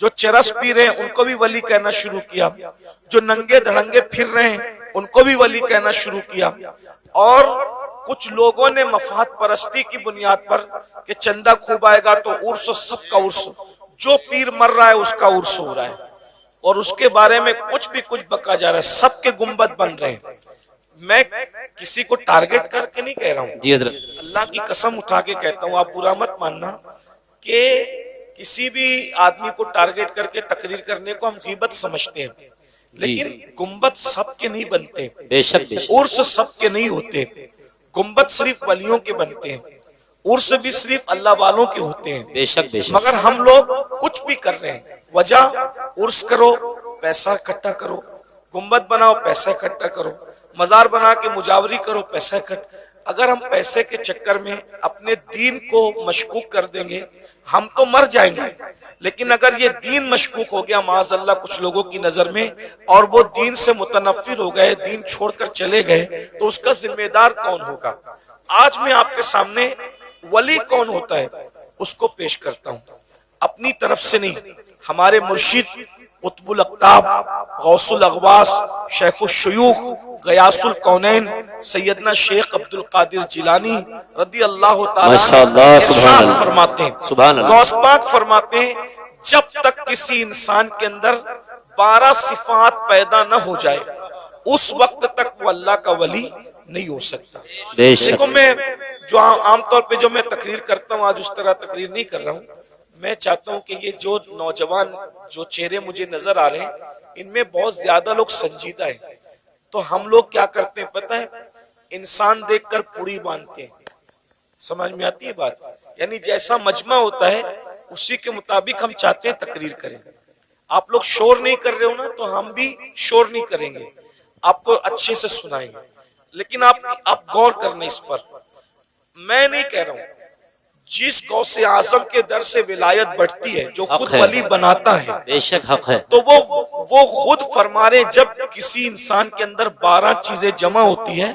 جو چرس پی رہے ہیں ان کو بھی ولی کہنا شروع کیا، جو ننگے دھڑنگے پھر رہے ہیں ان کو بھی ولی کہنا شروع کیا، اور کچھ لوگوں نے مفاد پرستی کی بنیاد پر کہ چندہ خوب آئے گا تو عرس، سب کا عرس، جو پیر مر رہا ہے اس کا عرس ہو رہا ہے، اور اس کے بارے میں کچھ بھی کچھ بکا جا رہا ہے، سب کے گنبد بن رہے ہیں۔ میں کسی کو ٹارگٹ کر کے نہیں کہہ رہا ہوں، جی حضرت، اللہ کی قسم اٹھا کے کہتا ہوں، آپ برا مت ماننا کہ کسی بھی آدمی کو ٹارگٹ کر کے تقریر کرنے کو ہم غیبت سمجھتے ہیں، لیکن گنبد سب کے نہیں بنتے، بے شک بے شک، عرس سب کے نہیں ہوتے، گنبد صرف ولیوں کے بنتے ہیں، عرس بھی صرف اللہ والوں کے ہوتے ہیں، بے شک بے شک، مگر ہم لوگ کچھ بھی کر رہے ہیں، وجہ عرس کرو پیسہ اکٹھا کرو، گنبد بناؤ پیسہ اکٹھا کرو، مزار بنا کے مجاوری کرو پیسہ اکٹھا۔ اگر ہم پیسے کے چکر میں اپنے دین کو مشکوک کر دیں گے ہم تو مر جائیں گے، لیکن اگر یہ دین مشکوک ہو گیا معاذ اللہ کچھ لوگوں کی نظر میں، اور وہ دین سے متنفر ہو گئے، دین چھوڑ کر چلے گئے، تو اس کا ذمہ دار کون ہوگا؟ آج میں آپ کے سامنے ولی کون ہوتا ہے اس کو پیش کرتا ہوں، اپنی طرف سے نہیں، ہمارے مرشد قطب الاقطاب، غوث الاغواث، شیخ الشیوخ، غیاث الکونین، سیدنا شیخ عبد القادر جیلانی رضی اللہ تعالیٰ ارشاد فرماتے ہیں، غوث پاک فرماتے ہیں، جب تک کسی انسان کے اندر 12 صفات پیدا نہ ہو جائے اس وقت تک وہ اللہ کا ولی نہیں ہو سکتا۔ دیکھو میں جو عام طور پہ جو میں تقریر کرتا ہوں، آج اس طرح تقریر نہیں کر رہا ہوں، میں چاہتا ہوں کہ یہ جو نوجوان جو چہرے مجھے نظر آ رہے ہیں ان میں بہت زیادہ لوگ سنجیدہ ہیں، تو ہم لوگ کیا کرتے ہیں پتہ ہے، انسان دیکھ کر پوڑی باندھتے ہیں، سمجھ میں آتی ہے بات؟ یعنی جیسا مجمع ہوتا ہے اسی کے مطابق ہم چاہتے ہیں تقریر کریں۔ آپ لوگ شور نہیں کر رہے ہو نا تو ہم بھی شور نہیں کریں گے، آپ کو اچھے سے سنائیں گے، لیکن آپ غور کرنا اس پر۔ میں نہیں کہہ رہا ہوں، جس غوث اعظم کے در سے ولایت بڑھتی ہے جو خود ولی بناتا ہے، بے شک حق ہے، تو وہ خود فرما رہے جب کسی انسان کے اندر 12 چیزیں جمع ہوتی ہیں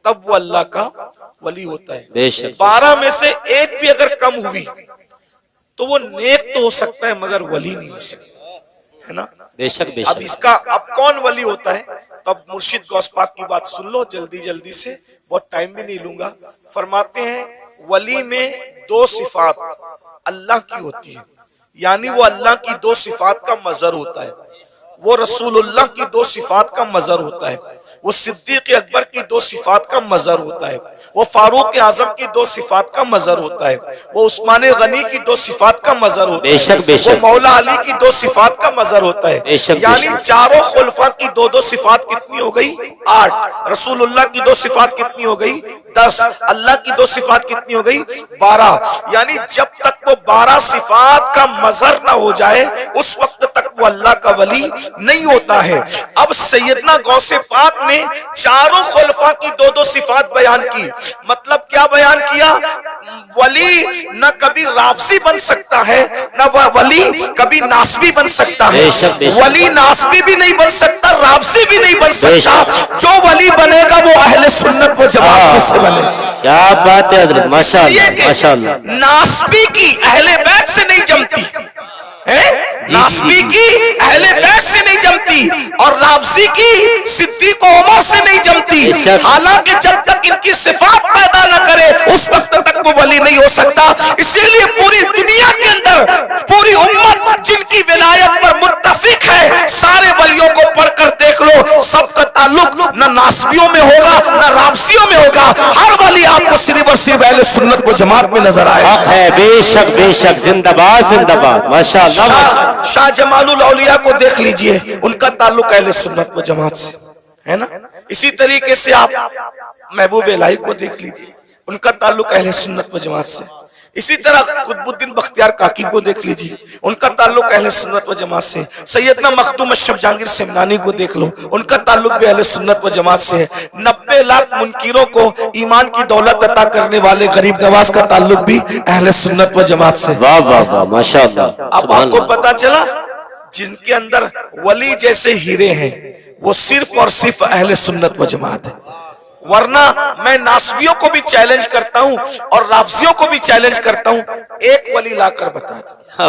تب وہ اللہ کا ولی ہوتا ہے۔ بے شک 12 میں سے ایک بھی اگر کم ہوئی تو وہ نیک تو ہو سکتا ہے مگر ولی نہیں ہو سکتا، ہے نا؟ بے شک بے اب شک، اس کا اب کون ولی ہوتا ہے؟ تب مرشد غوث پاک کی بات سن لو جلدی سے، بہت ٹائم بھی نہیں لوں گا۔ فرماتے ہیں ولی میں 2 صفات اللہ کی ہوتی ہیں، یعنی وہ اللہ کی 2 صفات کا مظہر ہوتا ہے، وہ رسول اللہ کی 2 صفات کا مظہر ہوتا ہے، وہ صدیق اکبر کی 2 صفات کا مظہر ہوتا ہے، وہ فاروق اعظم کی 2 صفات کا مظہر ہوتا ہے، وہ عثمان غنی کی 2 صفات کا مظہر ہوتا ہے، وہ مولا علی کی 2 صفات کا مظہر ہوتا ہے، یعنی چاروں خلفاء کی 2 صفات کتنی ہو گئی؟ 8۔ رسول اللہ کی 2 صفات کتنی ہو گئی؟ 10۔ اللہ کی 2 صفات کتنی ہو گئی؟ 12۔ یعنی جب تک وہ 12 صفات کا مظہر نہ ہو جائے اس وقت تک وہ اللہ کا ولی نہیں ہوتا ہے۔ اب سیدنا غوث پاک نے چاروں خلفاء کی 2 صفات بیان کی، مطلب کیا بیان کیا؟ ولی نہ کبھی رافضی بن سکتا ہے، نہ وہ ولی کبھی ناسبی بن سکتا ہے، ولی ناسبی بھی نہیں بن سکتا، رافضی بھی نہیں بن سکتا، جو ولی بنے گا وہ اہل سنت و جماعت میں سے بنے۔ کیا بات ہے حضرت، ماشاءاللہ ماشاءاللہ۔ ناسبی کی اہل بیت سے نہیں جمتی، ناسبی کی اہل بیت سے نہیں جمتی، اور رافضی کی صدیق و عمر سے نہیں جمتی، حالانکہ جب تک ان کی صفات پیدا نہ کرے اس وقت تک وہ ولی نہیں ہو سکتا۔ اسی لیے پوری دنیا کے اندر پوری امت جن کی ولایت پر متفق ہے، سارے ولیوں کو پڑھ کر دیکھ لو، سب کا تعلق نہ ناسبیوں میں ہوگا نہ رافضیوں میں ہوگا، ہر ولی آپ کو صرف اور صرف اہل سنت و جماعت میں نظر آئے۔ حق ہے، بے شک بے شک، زندہ باد زندہ باد، ماشاءاللہ۔ شاہ جمال الاولیاء کو دیکھ لیجئے، ان کا تعلق اہل سنت و جماعت سے ہے نا؟ اسی طریقے سے آپ محبوب الہی کو دیکھ لیجئے، ان کا تعلق اہل سنت و جماعت سے۔ اسی طرح قطب الدین بختیار کاکی کو دیکھ لیجئے، ان کا تعلق اہل سنت و جماعت سے۔ سیدنا مخدوم اشرف جہانگیر سمنانی کو دیکھ لو، ان کا تعلق بھی اہل سنت و جماعت سے ہے۔ 90 لاکھ منکروں کو ایمان کی دولت عطا کرنے والے غریب نواز کا تعلق بھی اہل سنت و جماعت سے۔ واہ واہ واہ، ماشاءاللہ۔ اب آپ کو پتا چلا جن کے اندر ولی جیسے ہیرے ہیں وہ صرف اور صرف اہل سنت و جماعت ہے، ورنہ میں ناسبیوں کو بھی چیلنج کرتا ہوں اور رافضیوں کو بھی چیلنج کرتا ہوں، ایک ولی لا کر بتا دو، کیا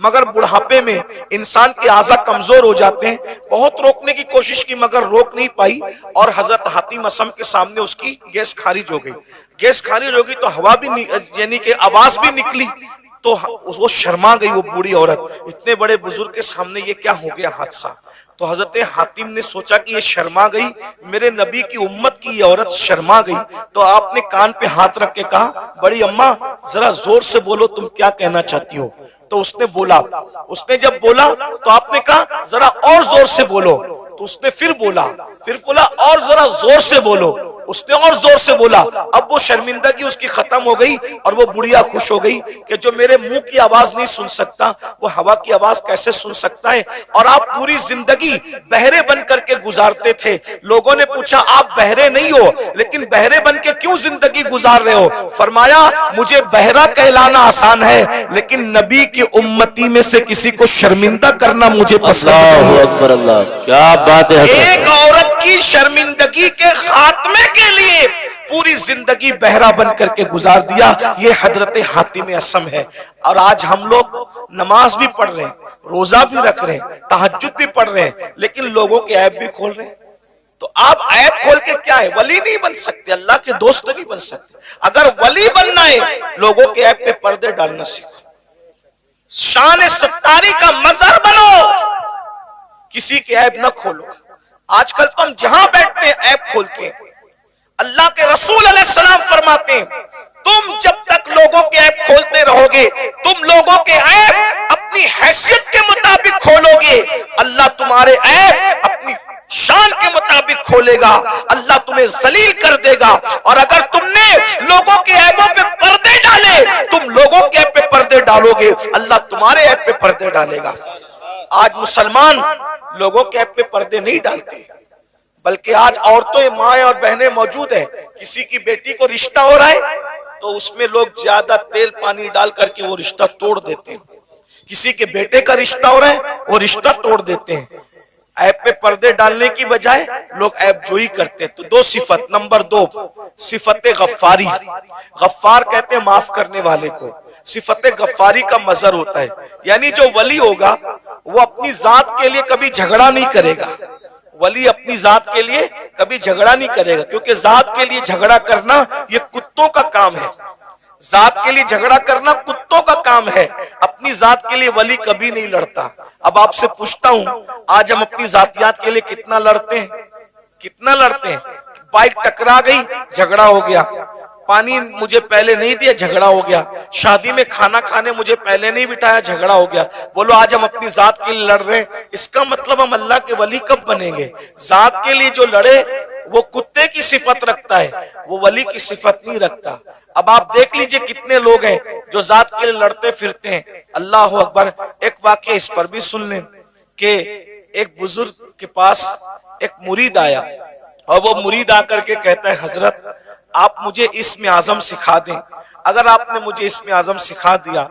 مگر بڑھاپے میں انسان کے اعضاء کمزور ہو جاتے ہیں. بہت روکنے کی کوشش کی مگر روک نہیں پائی اور حضرت حاتم اسم کے سامنے اس کی گیس خارج ہو گئی. گیس خارج ہو گئی تو ہوا بھی یعنی کہ آواز بھی نکلی تو وہ شرما گئی وہ بوڑھی عورت. اتنے بڑے بزرگ کے سامنے یہ کیا ہو گیا حادثہ. تو حضرت حاتم نے سوچا کہ یہ شرما گئی, میرے نبی کی امت کی یہ عورت شرما گئی. تو آپ نے کان پہ ہاتھ رکھ کے کہا, بڑی اماں ذرا زور سے بولو, تم کیا کہنا چاہتی ہو. تو اس نے بولا. اس نے جب بولا تو آپ نے کہا ذرا اور زور سے بولو. تو اس نے پھر بولا اور ذرا زور سے بولو. اس نے اور زور سے بولا. اب وہ شرمندگی اس کی ختم ہو گئی اور وہ بڑھیا خوش ہو گئی کہ جو میرے منہ کی آواز نہیں سن سکتا وہ ہوا کی آواز کیسے سن سکتا ہے. اور آپ پوری زندگی بہرے بن کر کے گزارتے تھے. لوگوں نے پوچھا آپ بہرے نہیں ہو لیکن بہرے بن کے کیوں زندگی گزار رہے ہو. فرمایا مجھے بہرا کہلانا آسان ہے لیکن نبی کی امتی میں سے کسی کو شرمندہ کرنا مجھے پسند نہیں. اللہ اکبر, اللہ کیا بات ہے. ایک عورت کی شرمندگی کے خاتمے کے لیے پوری زندگی بہرا بن کر کے گزار دیا. یہ حضرت حاتم اسم ہے. اور آج ہم لوگ نماز بھی پڑھ رہے ہیں, روزہ بھی رکھ رہے ہیں, تہجد بھی پڑھ رہے ہیں لیکن لوگوں کے عیب بھی کھول رہے ہیں. تو آپ عیب کھول کے کیا ہے, ولی نہیں بن سکتے, اللہ کے دوست نہیں بن سکتے. اگر ولی بننا ہے لوگوں کے عیب پہ پردے ڈالنا سیکھو, شان ستاری کا مظہر بنو, کسی کے عیب نہ کھولو. آج کل تو ہم جہاں بیٹھتے ہیں عیب کھولتے ہیں. اللہ کے رسول علیہ السلام فرماتے ہیں تم جب تک لوگوں کے عیب کھولتے رہو گے, تم لوگوں کے عیب اپنی حیثیت کے مطابق کھولو گے, اللہ تمہارے عیب اپنی شان کے مطابق کھولے گا. اللہ تمہیں ذلیل کر دے گا. اور اگر تم نے لوگوں کے عیبوں پہ پردے ڈالے, تم لوگوں کے عیب پہ پردے ڈالو گے, اللہ تمہارے عیب پہ پردے ڈالے گا. آج مسلمان لوگوں کے عیب پہ پردے نہیں ڈالتے بلکہ آج عورتیں, مائیں اور بہنیں موجود ہیں. کسی کی بیٹی کو رشتہ ہو رہا ہے تو اس میں لوگ زیادہ تیل پانی ڈال کر کے وہ رشتہ توڑ دیتے ہیں. کسی کے بیٹے کا رشتہ ہو رہا ہے وہ رشتہ توڑ دیتے ہیں. عیب پہ پردے ڈالنے کی بجائے لوگ عیب جوئی کرتے ہیں. تو دو صفت. نمبر 2 صفت غفاری. غفار کہتے ہیں معاف کرنے والے کو. صفت غفاری کا مظہر ہوتا ہے یعنی جو ولی ہوگا وہ اپنی ذات کے لیے کبھی جھگڑا نہیں کرے گا. ولی اپنی ذات کے لیے کبھی جھگڑا نہیں کرے گا کیونکہ ذات کے لیے جھگڑا کرنا یہ کتوں کا کام ہے. ذات کے لیے جھگڑا کرنا کتوں کا کام ہے. اپنی ذات کے لیے ولی کبھی نہیں لڑتا. اب آپ سے پوچھتا ہوں آج ہم اپنی ذاتیات کے لیے کتنا لڑتے ہیں. بائک ٹکرا گئی جھگڑا ہو گیا, پانی مجھے پہلے نہیں دیا جھگڑا ہو گیا, شادی میں کھانا کھانے مجھے پہلے نہیں بٹھایا جھگڑا ہو گیا. بولو آج ہم اپنی ذات کے لیے لڑ رہے ہیں, اس کا مطلب ہم اللہ کے ولی کب بنیں گے؟ ذات کے لیے جو لڑے وہ کتے کی صفت رکھتا ہے, وہ ولی کی صفت نہیں رکھتا. اب آپ دیکھ لیجئے کتنے لوگ ہیں جو ذات کے لیے لڑتے پھرتے ہیں. اللہ اکبر. ایک واقعہ اس پر بھی سن لیں کہ ایک بزرگ کے پاس ایک مرید آیا اور وہ مرید آ کر کے کہتا ہے حضرت آپ مجھے اسم اعظم سکھا دیں. اگر آپ نے مجھے اسم اعظم سکھا دیا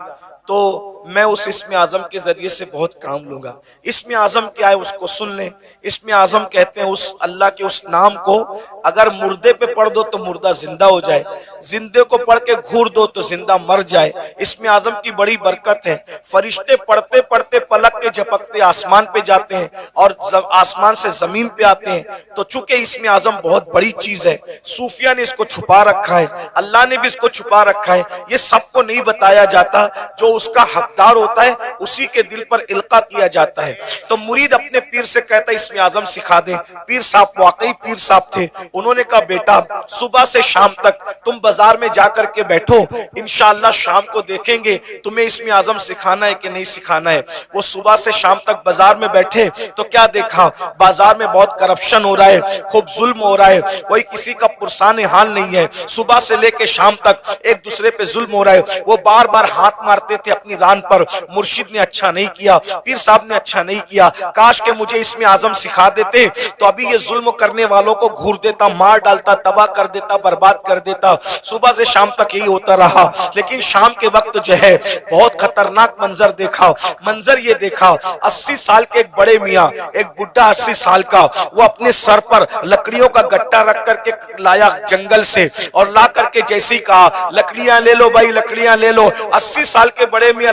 تو میں اس اسم اعظم کے ذریعے سے بہت کام لوں گا. اسم اعظم کیا ہے اس کو سن لیں. اسم اعظم کہتے ہیں اس اللہ کے اس نام کو اگر مردے پہ پڑھ دو تو مردہ زندہ ہو جائے, زندے کو پڑھ کے گھور دو تو زندہ مر جائے. اسم اعظم کی بڑی برکت ہے. فرشتے پڑھتے پڑھتے پلک کے جھپکتے آسمان پہ جاتے ہیں اور آسمان سے زمین پہ آتے ہیں. تو چونکہ اسم اعظم بہت بڑی چیز ہے, صوفیہ نے اس کو چھپا رکھا ہے, اللہ نے بھی اس کو چھپا رکھا ہے. یہ سب کو نہیں بتایا جاتا, جو اس کا حقدار ہوتا ہے اسی کے دل پر القاء کیا جاتا ہے. تو مرید اپنے پیر سے کہتا ہے اسم اعظم سکھا دیں. پیر صاحب واقعی پیر صاحب تھے. انہوں نے کہا بیٹا صبح سے شام تک تم بازار میں جا کر کے بیٹھو, انشاءاللہ شام کو دیکھیں گے تمہیں اسم اعظم سکھانا ہے کہ نہیں سکھانا ہے. وہ صبح سے شام تک بازار میں بیٹھے تو کیا دیکھا, بازار میں بہت کرپشن ہو رہا ہے, خوب ظلم ہو رہا ہے, کوئی کسی کا پرسان حال نہیں ہے. صبح سے لے کے شام تک ایک دوسرے پہ ظلم ہو رہا ہے. وہ بار بار ہاتھ مارتے تھے اپنی ران پر, مرشد نے اچھا نہیں کیا, پیر صاحب نے اچھا نہیں کیا, کاش کہ مجھے اسم اعظم سکھا دیتے تو ابھی یہ ظلم کرنے والوں کو گھور دیتا, مار ڈالتا, تباہ کر دیتا, برباد کر دیتا. صبح سے شام تک یہی ہوتا رہا. لیکن شام کے وقت جو ہے بہت خطرناک منظر دیکھا. منظر یہ دیکھا 80 سال کے ایک بڑے میاں, ایک بڈھا 80 سال کا, وہ اپنے سر پر لکڑیوں کا گٹا رکھ کر کے لایا جنگل سے اور لا کر کے جیسے ہی کہا لکڑیاں لے لو بھائی, لکڑیاں لے لو. 80 سال کے بڑے میاں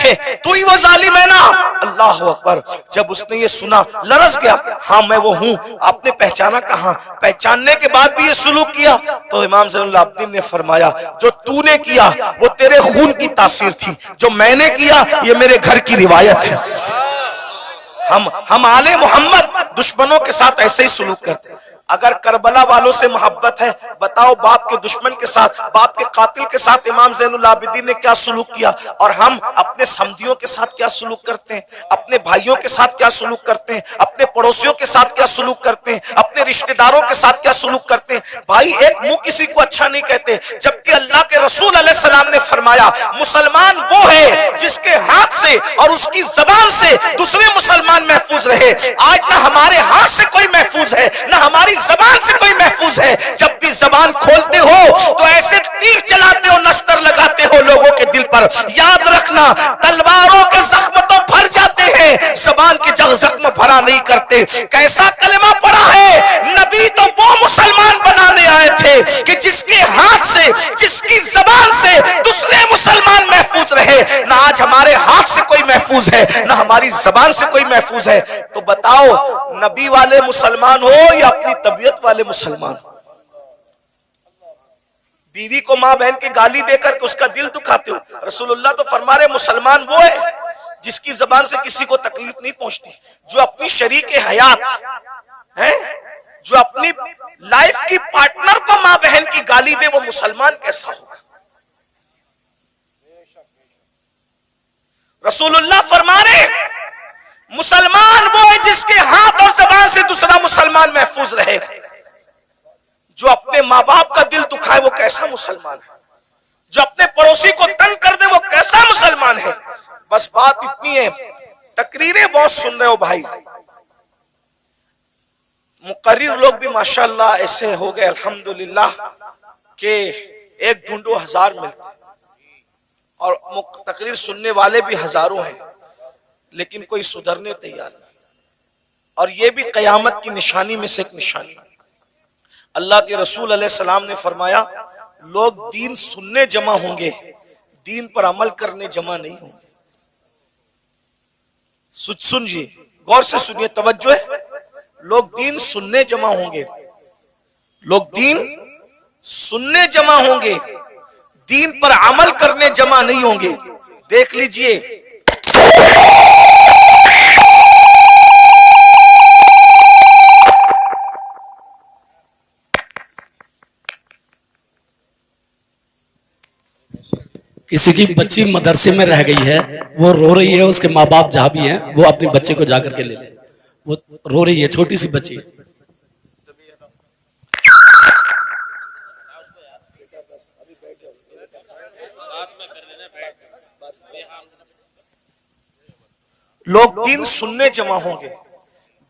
تھے، تو ہی وہ ظالم ہے نا۔ اللہ اکبر، جب اس نے یہ سنا لرز گیا، ہاں میں وہ ہوں۔ آپ نے پہچانا کہاں؟ پہچاننے کے بعد بھی یہ سلوک کیا؟ تو امام زین العابدین نے فرمایا جو تو نے کیا وہ تیرے خون کی تاثیر تھی، جو میں نے کیا یہ میرے گھر کی روایت ہے۔ ہم آل محمد دشمنوں کے ساتھ ایسے ہی سلوک کرتے ہیں۔ اگر کربلا والوں سے محبت ہے، بتاؤ باپ کے دشمن کے ساتھ، باپ کے قاتل کے ساتھ امام زین العابدین نے کیا سلوک کیا؟ اور ہم اپنے سمدھیوں کے ساتھ کیا سلوک کرتے ہیں، اپنے بھائیوں کے ساتھ کیا سلوک کرتے ہیں، اپنے پڑوسیوں کے ساتھ کیا سلوک کرتے ہیں، اپنے رشتہ داروں کے ساتھ کیا سلوک کرتے ہیں۔ بھائی ایک منہ کسی کو اچھا نہیں کہتے، جبکہ اللہ کے رسول علیہ السلام نے فرمایا مسلمان وہ ہے جس کے ہاتھ سے اور اس کی زبان سے دوسرے مسلمان محفوظ رہے۔ آج نہ ہمارے ہاتھ سے کوئی محفوظ ہے، نہ ہماری زبان سے کوئی محفوظ ہے۔ جب بھی زبان کھولتے ہو تو ایسے تیر چلاتے ہو، نشتر لگاتے ہو لوگوں کے دل پر۔ یاد رکھنا تلواروں کے زخم تو بھر جاتے ہیں، زبان کے زخم بھرا نہیں کرتے۔ کیسا کلمہ پڑا ہے؟ نبی تو وہ مسلمان بنانے آئے تھے کہ جس کے ہاتھ سے، جس کی زبان سے دوسرے مسلمان محفوظ رہے۔ نہ آج ہمارے ہاتھ سے کوئی محفوظ ہے، نہ ہماری زبان سے کوئی محفوظ ہے۔ تو بتاؤ نبی والے مسلمان ہو یا اپنی طبیعت والے مسلمان ہو؟ بیوی کو ماں بہن کی گالی دے کر کے اس کا دل دکھاتے ہو؟ رسول اللہ تو فرما رہے مسلمان وہ ہے جس کی زبان سے کسی کو تکلیف نہیں پہنچتی، جو اپنی شریک حیات ہے، جو اپنی لائف کی پارٹنر کو ماں بہن کی گالی دے، وہ مسلمان کیسا ہوگا؟ رسول اللہ فرما رہے مسلمان وہ ہے جس کے ہاتھ اور زبان سے دوسرا مسلمان محفوظ رہے۔ جو اپنے ماں باپ کا دل دکھائے وہ کیسا مسلمان ہے؟ جو اپنے پڑوسی کو تنگ کر دے وہ کیسا مسلمان ہے؟ بس بات اتنی ہے، تقریریں بہت سن رہے ہو بھائی، مقرر لوگ بھی ماشاءاللہ ایسے ہو گئے الحمدللہ کہ ایک ڈھونڈو ہزار ملتے، اور تقریر سننے والے بھی ہزاروں ہیں، لیکن کوئی سدھرنے تیار نہیں۔ اور یہ بھی قیامت کی نشانی میں سے ایک نشانی ہے۔ اللہ کے رسول علیہ السلام نے فرمایا لوگ دین سننے جمع ہوں گے، دین پر عمل کرنے جمع نہیں ہوں گے۔ سنجھئے، غور سے سنیے، توجہ ہے۔ لوگ دین سننے جمع ہوں گے، لوگ دین سننے جمع ہوں گے، دین پر عمل کرنے جمع نہیں ہوں گے۔ دیکھ لیجئے کسی کی بچی مدرسے میں رہ گئی ہے، وہ رو رہی ہے، اس کے ماں باپ جہاں بھی ہیں وہ اپنے بچے کو جا کر کے لے لیں، وہ رو رہی ہے، چھوٹی سی بچی۔ لوگ دین سننے جمع ہوں گے،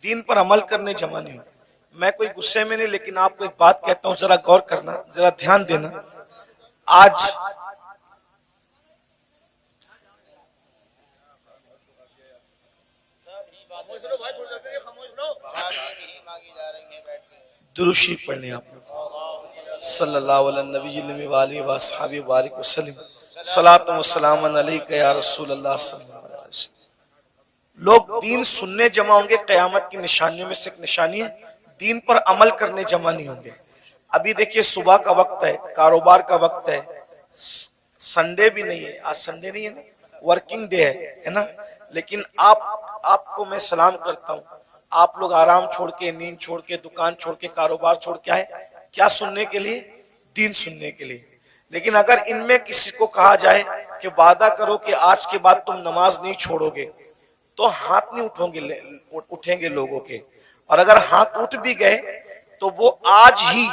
دین پر عمل کرنے جمع نہیں ہوں گے۔ میں کوئی غصے میں نہیں، لیکن آپ کو ایک بات کہتا ہوں، ذرا غور کرنا، ذرا دھیان دینا۔ آج درود شریف پڑھنے آپ لوگ صلی اللہ علیہ نبی وآلہ وصحبہ وبارک وسلم، صلاۃ و سلام علیک یا رسول اللہ صلی اللہ علیہ وسلم۔ لوگ دین سننے جمع ہوں گے، قیامت کی نشانیوں میں سے ایک نشانی ہے، دین پر عمل کرنے جمع نہیں ہوں گے۔ ابھی دیکھیے صبح کا وقت ہے، کاروبار کا وقت ہے، سنڈے بھی نہیں ہے، آج سنڈے نہیں ہے نا، ورکنگ ڈے ہے نا، لیکن آپ کو میں سلام کرتا ہوں، آپ لوگ آرام چھوڑ کے، نیند چھوڑ کے، دکان چھوڑ کے، کاروبار چھوڑ کے آئے، کیا سننے کے لیے؟ دین سننے کے لیے۔ لیکن اگر ان میں کسی کو کہا جائے کہ وعدہ کرو کہ آج کے بعد تم نماز نہیں چھوڑو گے، تو ہاتھ نہیں اٹھیں گے لوگوں کے۔ اور اگر ہاتھ اٹھ بھی گئے تو وہ آج ہی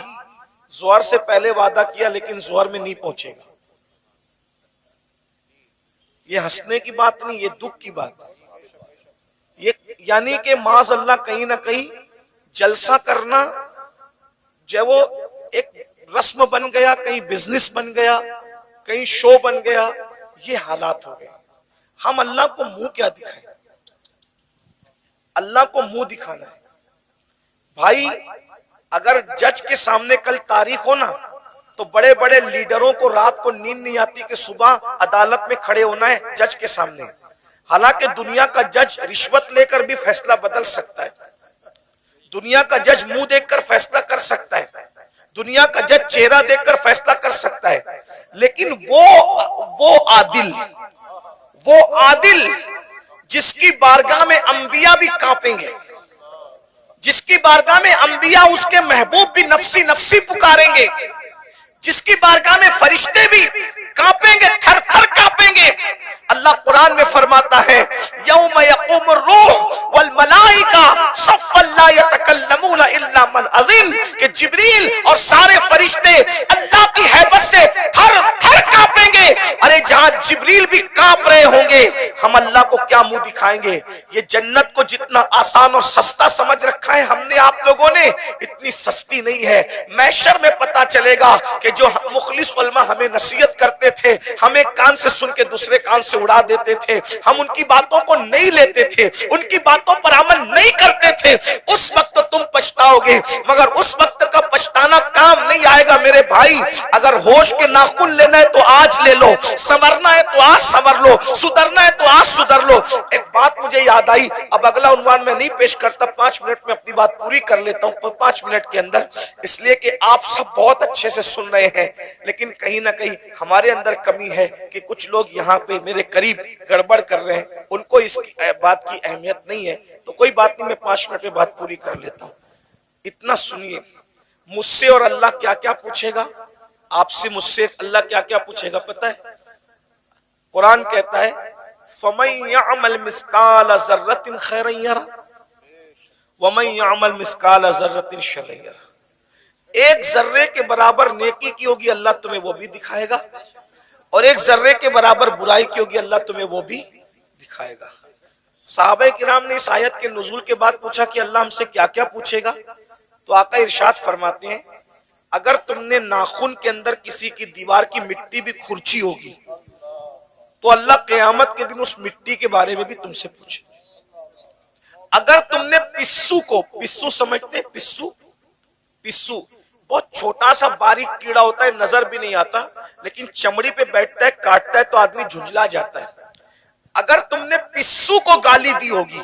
ظہر سے پہلے وعدہ کیا لیکن ظہر میں نہیں پہنچے گا۔ یہ ہنسنے کی بات نہیں، یہ دکھ کی بات ہے۔ یہ یعنی کہ معاذ اللہ کہیں نہ کہیں جلسہ کرنا جو وہ ایک رسم بن گیا، کہیں بزنس بن گیا، کہیں شو بن گیا، یہ حالات ہو گئے۔ ہم اللہ کو منہ کیا دکھائیں؟ اللہ کو منہ دکھانا ہے۔ بھائی اگر جج کے سامنے کل تاریخ ہو نا، تو بڑے بڑے لیڈروں کو رات کو نیند نہیں آتی کہ صبح عدالت میں کھڑے ہونا ہے جج کے سامنے، حالانکہ دنیا کا جج رشوت لے کر بھی فیصلہ بدل سکتا ہے، دنیا کا جج منہ دیکھ کر فیصلہ کر سکتا ہے، دنیا کا جج چہرہ دیکھ کر فیصلہ کر سکتا ہے، لیکن وہ عادل جس کی بارگاہ میں انبیاء بھی کانپیں گے، جس کی بارگاہ میں انبیاء اس کے محبوب بھی نفسی نفسی پکاریں گے، جس کی بارگاہ میں فرشتے بھی کانپیں گے، تھر تھر کانپیں گے۔ اللہ قرآن میں فرماتا ہے یوم یقوم الروح والملائکہ صفا لا یتکلمون الا من اذن، کہ جبریل اور سارے فرشتے اللہ کی ہیبت سے تھر تھر کانپیں گے۔ ارے جہاں جبریل بھی کانپ رہے ہوں گے ہم اللہ کو کیا منہ دکھائیں گے؟ یہ جنت کو جتنا آسان اور سستا سمجھ رکھا ہے ہم نے، آپ لوگوں نے، اتنی سستی نہیں ہے۔ محشر میں پتا چلے گا کہ جو مخلص علماء ہمیں نصیحت کرتے تھے، ہمیں کان سے سن کے دوسرے کان سے اڑا دیتے تھے، ہم ان کی باتوں کو نہیں لیتے تھے، ان کی باتوں پر عمل نہیں کرتے تھے، اس وقت تم پچھتاؤ گے، مگر اس وقت کا پچھتانا کام نہیں آئے گا میرے بھائی۔ اگر ہوش کے ناخن لینا ہے تو آج لے لو، سنورنا ہے تو آج سنور لو، سدھرنا ہے تو آج سدھر لو۔ ایک بات مجھے یاد آئی، اب اگلا عنوان میں نہیں پیش کرتا، 5 منٹ میں اپنی بات پوری کر لیتا ہوں 5 منٹ کے اندر، اس لیے کہ آپ سب بہت اچھے سے سن رہے ہیں، لیکن کہیں نہ کہیں ہمارے اندر کمی ہے کہ کچھ لوگ یہاں پہ میرے قریب گڑبڑ کر رہے ہیں، ان کو اس بات کی اہمیت نہیں ہے، تو کوئی بات نہیں، میں 5 منٹ میں بات پوری کر لیتا ہوں۔ اتنا سنیے، مجھ سے اور اللہ کیا کیا پوچھے گا، آپ سے مجھ سے اللہ کیا کیا پوچھے گا پتہ ہے؟ قرآن کہتا ہے فَمَن يَعْمَلْ مِثْقَالَ ذَرَّةٍ خَيْرًا يَرَهُ وَمَن يَعْمَلْ مِثْقَالَ ذَرَّةٍ شَرًّا يَرَهُ۔ ایک ذرے کے برابر نیکی کی ہوگی اللہ تمہیں وہ بھی دکھائے گا، اور ایک ذرے کے برابر برائی کی ہوگی اللہ تمہیں وہ بھی دکھائے گا۔ صحابہ کرام نے اس آیت کے نزول کے بعد پوچھا کہ اللہ ہم سے کیا کیا پوچھے گا، تو آقا ارشاد فرماتے ہیں اگر تم نے ناخن کے اندر کسی کی دیوار کی مٹی بھی کھرچی ہوگی تو اللہ قیامت کے دن اس مٹی کے بارے میں بھی تم سے پوچھے۔ اگر تم نے پسو سمجھتے، پسو بہت چھوٹا سا باریک کیڑا ہوتا ہے، نظر بھی نہیں آتا، لیکن چمڑی پہ بیٹھتا ہے، کاٹتا ہے تو آدمی جھنجلا جاتا ہے۔ اگر تم نے پسو کو گالی دی ہوگی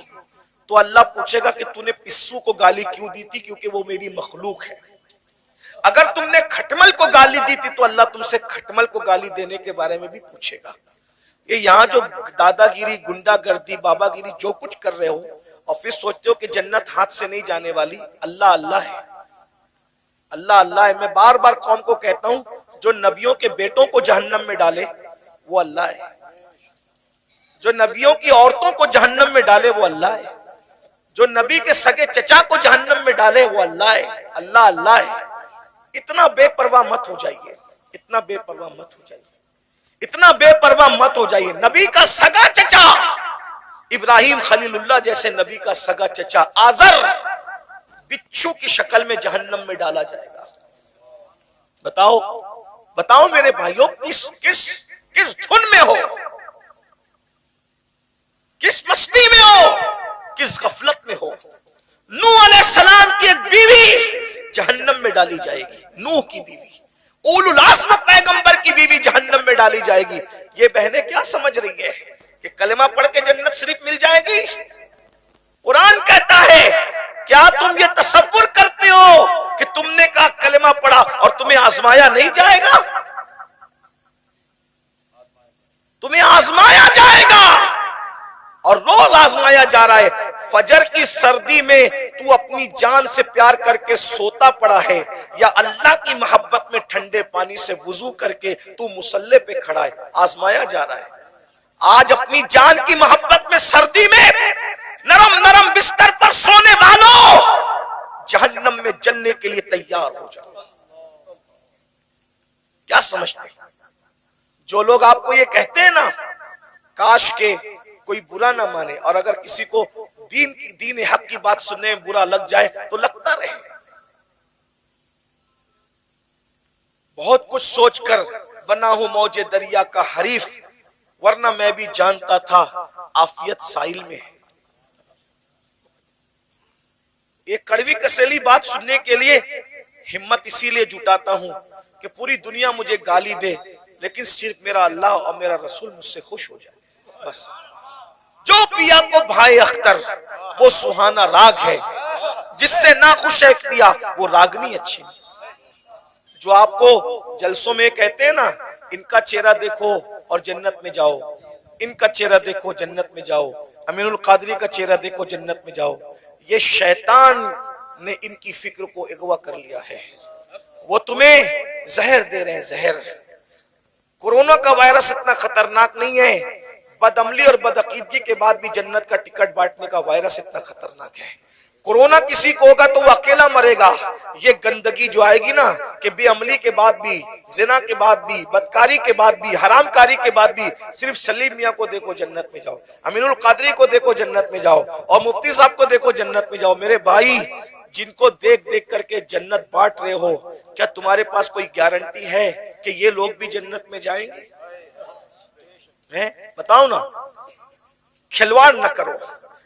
تو اللہ پوچھے گا کہ تو نے پسو کو گالی کیوں دی تھی، کیونکہ وہ میری مخلوق ہے۔ اگر تم نے کھٹمل کو گالی دی تھی تو اللہ تم سے کھٹمل کو گالی دینے کے بارے میں بھی پوچھے گا۔ یہ یہاں جو دادا گیری، گنڈا گردی، بابا گیری جو کچھ کر رہے ہو اور پھر سوچتے ہو کہ جنت ہاتھ سے نہیں جانے والی، اللہ اللہ ہے، اللہ اللہ ہے۔ میں بار بار قوم کو کہتا ہوں جو نبیوں کے بیٹوں کو جہنم میں ڈالے وہ اللہ ہے، جو نبیوں کی عورتوں کو جہنم میں ڈالے وہ اللہ ہے، جو نبی کے سگے چچا کو جہنم میں ڈالے وہ اللہ ہے، اللہ اللہ ہے۔ اتنا بے پرواہ مت ہو جائیے، اتنا بے پرواہ مت ہو جائیے، اتنا بے پرواہ مت ہو جائیے۔ نبی کا سگا چچا ابراہیم خلیل اللہ جیسے نبی کا سگا چچا آزر بچھو کی شکل میں جہنم میں ڈالا جائے گا۔ بتاؤ بتاؤ میرے بھائیوں، کس دھن میں ہو، کس مستی میں ہو، کس غفلت میں ہو؟ نوح علیہ السلام کی ایک بیوی جہنم میں ڈالی جائے گی، نوح کی بیوی، اولو العزم پیغمبر کی بیوی جہنم میں ڈالی جائے گی۔ یہ بہنیں کیا سمجھ رہی ہے کہ کلمہ پڑھ کے جنت شریف مل جائے گی؟ قرآن کہتا ہے کیا تم یہ تصور کرتے ہو کہ تم نے کہا کلمہ پڑھا اور تمہیں آزمایا نہیں جائے گا؟ تمہیں آزمایا جائے گا، اور روز آزمایا جا رہا ہے۔ فجر کی سردی میں تو اپنی جان سے پیار کر کے سوتا پڑا ہے، یا اللہ کی محبت میں ٹھنڈے پانی سے وضو کر کے تو مصلی پہ کھڑا ہے، آزمایا جا رہا ہے۔ آج اپنی جان کی محبت میں سردی میں نرم نرم بستر پر سونے والوں، جہنم میں جلنے کے لیے تیار ہو جاؤ۔ کیا سمجھتے ہیں جو لوگ آپ کو یہ کہتے ہیں نا، کاش کے کوئی برا نہ مانے، اور اگر کسی کو دین حق کی بات سننے میں برا لگ جائے تو لگتا رہے۔ بہت کچھ سوچ کر بنا ہوں موج دریا کا حریف، ورنہ میں بھی جانتا تھا عافیت ساحل میں ہے۔ ایک کڑوی کسیلی بات سننے کے لیے ہمت اسی لیے جٹاتا ہوں کہ پوری دنیا مجھے گالی دے لیکن صرف میرا اللہ اور میرا رسول مجھ سے خوش ہو جائے بس. جو پیا کو بھائی اختر وہ سہانا راگ ہے، جس سے نہ خوش ہے پیا وہ راگنی اچھی. جو آپ کو جلسوں میں کہتے ہیں نا ان کا چہرہ دیکھو اور جنت میں جاؤ، ان کا چہرہ دیکھو جنت میں جاؤ، امین القادری کا چہرہ دیکھو جنت میں جاؤ، یہ شیطان نے ان کی فکر کو اغوا کر لیا ہے. وہ تمہیں زہر دے رہے ہیں، زہر. کورونا کا وائرس اتنا خطرناک نہیں ہے، بدعملی اور بدعقیدگی کے بعد بھی جنت کا ٹکٹ بانٹنے کا وائرس اتنا خطرناک ہے. کورونا کسی کو ہوگا تو وہ اکیلا مرے گا. یہ گندگی جو آئے گی نا کہ بے عملی کے بعد بھی، زنا کے بعد بھی، بدکاری کے بعد بھی، حرام کاری کے بعد بھی صرف سلیم میاں کو دیکھو جنت میں جاؤ، امین القادری کو دیکھو جنت میں جاؤ، اور مفتی صاحب کو دیکھو جنت میں جاؤ. میرے بھائی جن کو دیکھ دیکھ کر کے جنت بانٹ رہے ہو، کیا تمہارے پاس کوئی گارنٹی ہے کہ یہ لوگ بھی جنت میں جائیں گے؟ بتاؤ نا. کھلواڑ نہ کرو.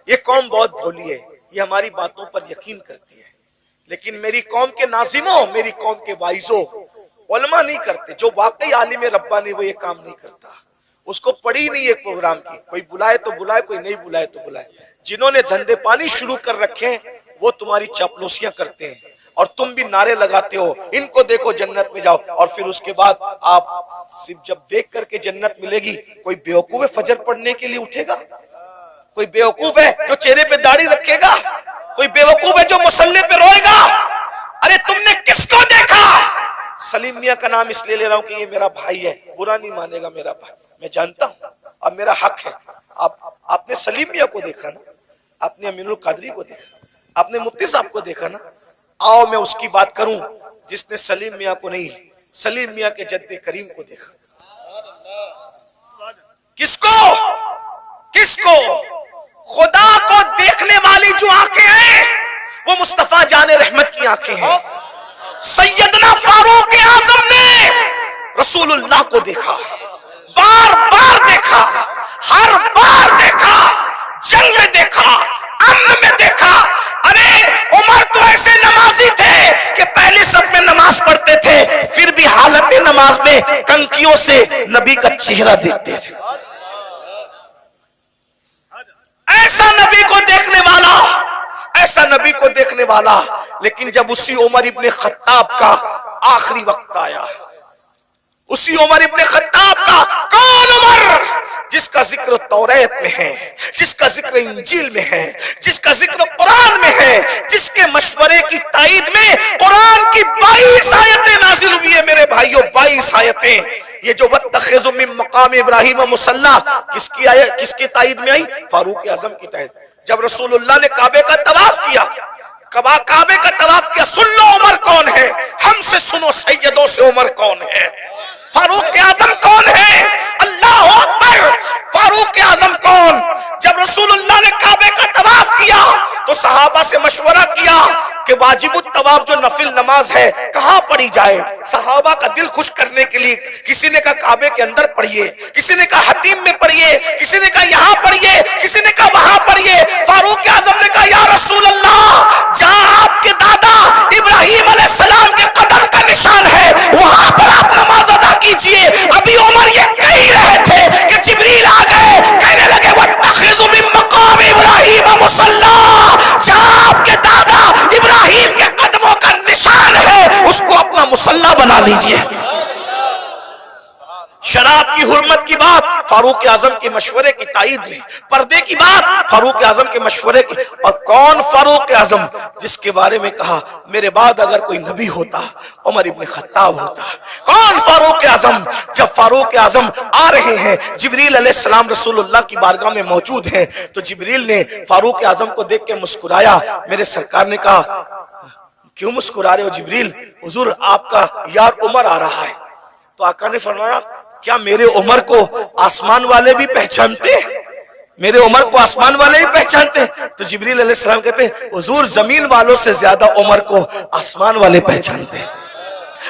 یہ قوم بہت بھولی ہے، یہ ہماری باتوں پر یقین کرتی ہے، لیکن میری قوم کے ناظموں، میری قوم کے وائزوں، علماء نہیں کرتے. جو واقعی عالم ربانی وہ یہ کام نہیں کرتا. اس کو پڑھی نہیں ہے پروگرام کی، کوئی بلائے تو بلائے، کوئی نہیں بلائے تو بلائے. جنہوں نے دھندے پانی شروع کر رکھے ہیں وہ تمہاری چاپلوسیاں کرتے ہیں اور تم بھی نعرے لگاتے ہو ان کو دیکھو جنت میں جاؤ، اور پھر اس کے بعد آپ صرف جب دیکھ کر کے جنت ملے گی، کوئی بیوقوف فجر پڑھنے کے لیے اٹھے گا؟ کوئی بیوقوف ہے جو چہرے پہ داڑھی رکھے گا؟ کوئی بیوقوف ہے جو مصلی پہ روئے گا؟ ارے تم نے کس کو دیکھا؟ سلیم میاں کا نام اس لیے لے رہا ہوں کہ یہ میرا بھائی ہے، برا نہیں مانے گا میرا بھائی، میں جانتا ہوں، اب میرا حق ہے. آپ نے سلیم میاں کو دیکھا نا، آپ نے امین القادری کو دیکھا، آپ نے مفتی صاحب کو دیکھا نا. آؤ میں اس کی بات کروں جس نے سلیم میاں کو نہیں، سلیم میاں کے جد کریم کو دیکھا. کس کو؟ کس کو؟ خدا کو دیکھنے والی جو آنکھیں ہیں وہ مصطفیٰ جان رحمت کی آنکھیں ہیں. سیدنا فاروق اعظم نے رسول اللہ کو دیکھا، بار بار دیکھا، ہر بار دیکھا، جنگ میں دیکھا، امن میں دیکھا. ارے عمر تو ایسے نمازی تھے کہ پہلے سب میں نماز پڑھتے تھے، پھر بھی حالت نماز میں کنکیوں سے نبی کا چہرہ دیکھتے تھے. ایسا نبی کو دیکھنے والا، ایسا نبی کو دیکھنے والا. لیکن جب اسی عمر ابن خطاب کا آخری وقت آیا، اسی عمر ابن خطاب کا، کون عمر جس کا ذکر توریت میں ہے، جس کا ذکر انجیل میں ہے، جس کا ذکر قرآن میں ہے، جس کے مشورے کی تائید میں قرآن کی 22 آیتیں نازل ہوئی ہیں میرے بھائیوں، 22 آیتیں. یہ جو وَاتَّخِذُوا مِن مقام ابراہیم مصلی کس کی تائید میں آئی؟ فاروق اعظم کی تائید. جب رسول اللہ نے کعبے کا طواف کیا، کعبے کا طواف کیا، سن لو عمر کون ہے، ہم سے سنو سیدوں سے عمر کون ہے، فاروق اعظم کون ہے. اللہ اکبر. فاروق اعظم کون؟ جب رسول اللہ نے کعبے کا طواف کیا تو صحابہ سے مشورہ کیا کہ واجب الطواف جو نفل نماز ہے کہاں پڑھی جائے. صحابہ کا دل خوش کرنے کے لیے کسی نے کہا کعبے کے اندر پڑھیے، کسی نے کہا حتیم میں پڑھیے، کسی نے کہا یہاں پڑھیے، کسی نے کہا وہاں پڑھیے. فاروق اعظم نے کہا یا رسول اللہ، جہاں آپ کے دادا ابراہیم علیہ السلام کے قدم کا نشان ہے وہاں پر آپ نماز ادا کیجئے. ابھی عمر یہ کہہ ہی رہے تھے کہ جبریل آ گئے، کہنے لگے وَاتَّخِذُوا مِن مقام ابراہیم مصلی، جہاں آپ کے دادا ابراہیم کے قدموں کا نشان ہے اس کو اپنا مصلی بنا لیجئے. شراب کی حرمت کی بات فاروق اعظم کے مشورے کی تائید میں، پردے کی بات فاروق اعظم کے مشورے کی. اور کون فاروق اعظم جس کے بارے میں کہا میرے بعد اگر کوئی نبی ہوتا عمر ابن خطاب ہوتا. کون فاروق اعظم؟ جب فاروق اعظم آ رہے ہیں، جبریل علیہ السلام رسول اللہ کی بارگاہ میں موجود ہیں، تو جبریل نے فاروق اعظم کو دیکھ کے مسکرایا. میرے سرکار نے کہا کیوں مسکرا رہے ہو جبریل؟ حضور آپ کا یار عمر آ رہا ہے. تو آقا نے فرمایا کیا میرے عمر کو آسمان والے بھی پہچانتے؟ میرے عمر کو آسمان والے بھی پہچانتے؟ تو جبریل علیہ السلام کہتے ہیں حضور زمین والوں سے زیادہ عمر کو آسمان والے پہچانتے.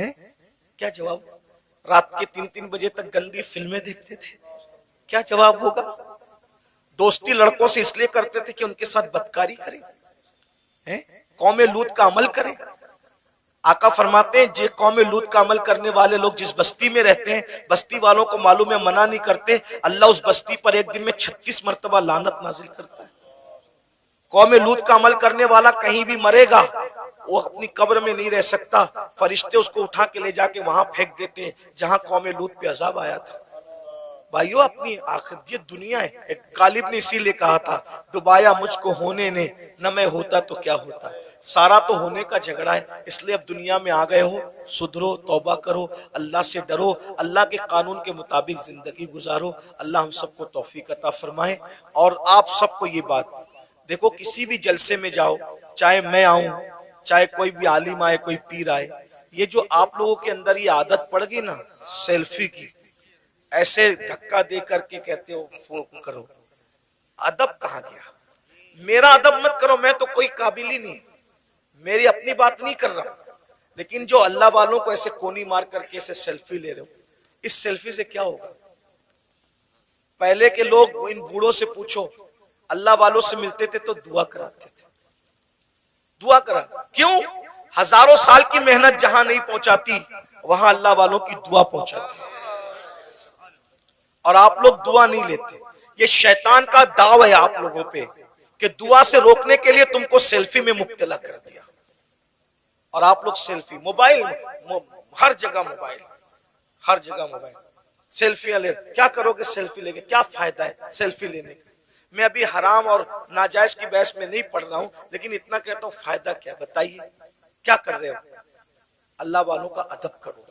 ہیں؟ کیا جواب؟ رات کے 3 بجے تک گندی فلمیں دیکھتے تھے، کیا جواب ہوگا؟ دوستی لڑکوں سے اس لیے کرتے تھے کہ ان کے ساتھ بدکاری کریں، قوم لوط کا عمل کریں۔ آقا فرماتے ہیں جے قوم لوط کا عمل کرنے والے لوگ جس بستی میں رہتے ہیں، بستی والوں کو معلوم ہے منع نہیں کرتے، اللہ اس بستی پر ایک دن میں 36 مرتبہ لعنت نازل کرتا ہے۔ قوم لوط کا عمل کرنے والا کہیں بھی مرے گا، وہ اپنی قبر میں نہیں رہ سکتا، فرشتے اس کو اٹھا کے لے جا کے وہاں پھینک دیتے ہیں جہاں قوم لوط پہ عذاب آیا تھا۔ بھائیو اپنی آخرت یہ دنیا ہے، ایک غالب نے اسی لیے کہا تھا دبایا مجھ کو ہونے نے، نہ میں ہوتا تو کیا ہوتا۔ سارا تو ہونے کا جھگڑا ہے، اس لیے اب دنیا میں آ گئے ہو، سدھرو، توبہ کرو، اللہ سے ڈرو، اللہ کے قانون کے مطابق زندگی گزارو۔ اللہ ہم سب کو توفیق عطا فرمائے۔ اور آپ سب کو یہ بات دیکھو، کسی بھی جلسے میں جاؤ، چاہے میں آؤں، چاہے کوئی بھی عالم آئے، کوئی پیر آئے، یہ جو آپ لوگوں کے اندر یہ عادت پڑ گئی نا سیلفی کی، ایسے دھکا دے کر کے کہتے ہو فون کرو، ادب کہاں گیا؟ میرا ادب مت کرو، میں تو کوئی قابل ہی نہیں، میری اپنی بات نہیں کر رہا، لیکن جو اللہ والوں کو ایسے کونی مار کر کے ایسے سیلفی لے رہے ہو، اس سیلفی سے کیا ہوگا؟ پہلے کے لوگ ان بوڑھوں سے پوچھو، اللہ والوں سے ملتے تھے تو دعا کراتے تھے، دعا کرا کیوں؟ ہزاروں سال کی محنت جہاں نہیں پہنچاتی وہاں اللہ والوں کی دعا پہنچاتی، اور آپ لوگ دعا نہیں لیتے۔ یہ شیطان کا داو ہے آپ لوگوں پہ کہ دعا سے روکنے کے لیے تم کو سیلفی میں مبتلا کر دیا، اور آپ لوگ سیلفی، موبائل، ہر جگہ موبائل، ہر جگہ موبائل، سیلفیاں لے، کیا کرو گے سیلفی لے کے؟ کیا فائدہ ہے سیلفی لینے کا؟ میں ابھی حرام اور ناجائز کی بحث میں نہیں پڑھ رہا ہوں، لیکن اتنا کہتا ہوں فائدہ کیا؟ بتائیے کیا کر رہے ہو؟ اللہ والوں کا ادب کرو،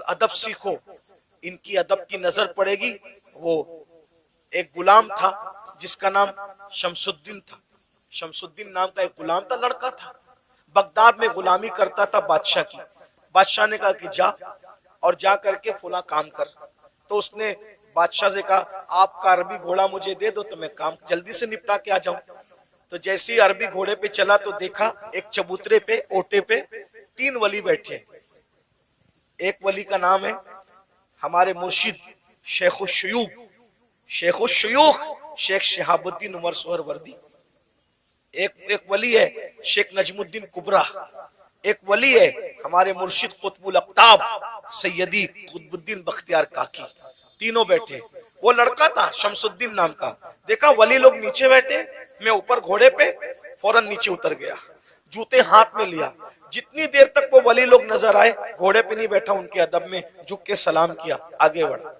ادب سیکھو، ان کی ادب کی نظر پڑے گی۔ وہ ایک غلام تھا جس کا نام شمس الدین تھا، شمس الدین نام کا ایک غلام تھا، لڑکا تھا، بغداد میں غلامی کرتا تھا بادشاہ کی۔ بادشاہ نے کہا کہ جا اور جا کر کے فلاں کام کر، تو اس نے بادشاہ سے کہا آپ کا عربی گھوڑا مجھے دے دو تو میں کام جلدی سے نپٹا کے آ جاؤں۔ تو جیسے ہی عربی گھوڑے پہ چلا تو دیکھا ایک چبوترے پہ، اوٹے پہ 3 ولی بیٹھے، ایک ولی کا نام ہے ہمارے مرشد شیخ الشیوخ، شیخ الشیوخ شیخ شہاب الدین عمر سہروردی، ایک ولی ہے شیخ نجم الدین کبرا، ایک ولی ہے ہمارے مرشد قطب الاقطاب سیدی قطب الدین بختیار کاکی، تینوں بیٹھے۔ وہ لڑکا تھا شمس الدین نام کا، دیکھا ولی لوگ نیچے بیٹھے، میں اوپر گھوڑے پہ، فوراً نیچے اتر گیا، جوتے ہاتھ میں لیا، جتنی دیر تک وہ ولی لوگ نظر آئے گھوڑے پہ نہیں بیٹھا، ان کے ادب میں جھک کے سلام کیا، آگے بڑھا۔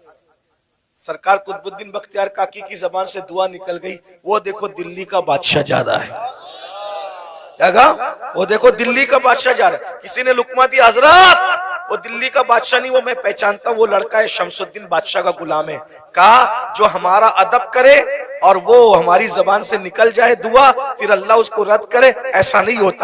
سرکار قطب الدین بختیار کاکی کی زبان سے دعا نکل گئی، وہ دیکھو دلی کا بادشاہ جا رہا ہے، کیا کہا؟ وہ دیکھو دلی کا بادشاہ جا رہا ہے۔ کسی نے لقمہ دی، حضرات وہ دلی کا بادشاہ نہیں، وہ میں پہچانتا ہوں، وہ لڑکا ہے شمس الدین بادشاہ کا غلام ہے۔ کہا جو ہمارا ادب کرے اور وہ ہماری زبان سے نکل جائے دعا، پھر اللہ اس کو رد کرے، ایسا نہیں ہوتا۔